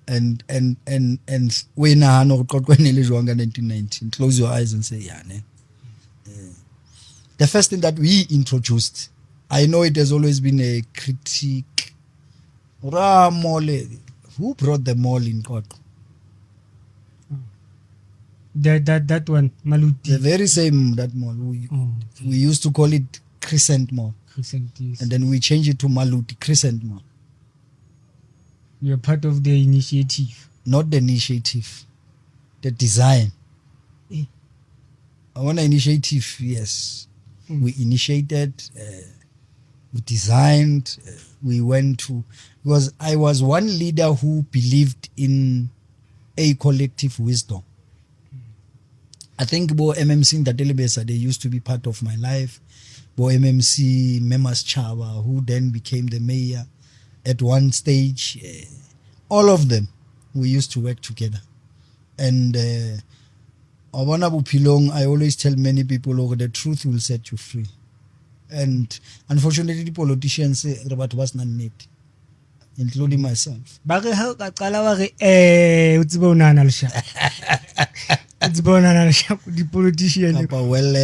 and we nahana go qoqwenele jwang ka 1919. Close your eyes and say, yeah, ne. The first thing that we introduced, I know it has always been a critique. Who brought the mall in Koto? That one, Maluti. The very same that mall. We used to call it Crescent Mall. Crescent, yes. And then we changed it to Maluti Crescent Mall. You are part of the initiative. Not the initiative, the design. I want an initiative, yes. We initiated, we designed, we went to, because I was one leader who believed in a collective wisdom. I think Bo MMC Ndatelebesa, they used to be part of my life. Bo MMC Memas Chava, who then became the mayor at one stage. All of them, we used to work together. And Awana Bupilong, I always tell many people, the truth will set you free. And unfortunately, the politicians say Robert was not need, including myself. It's born the politician. Well,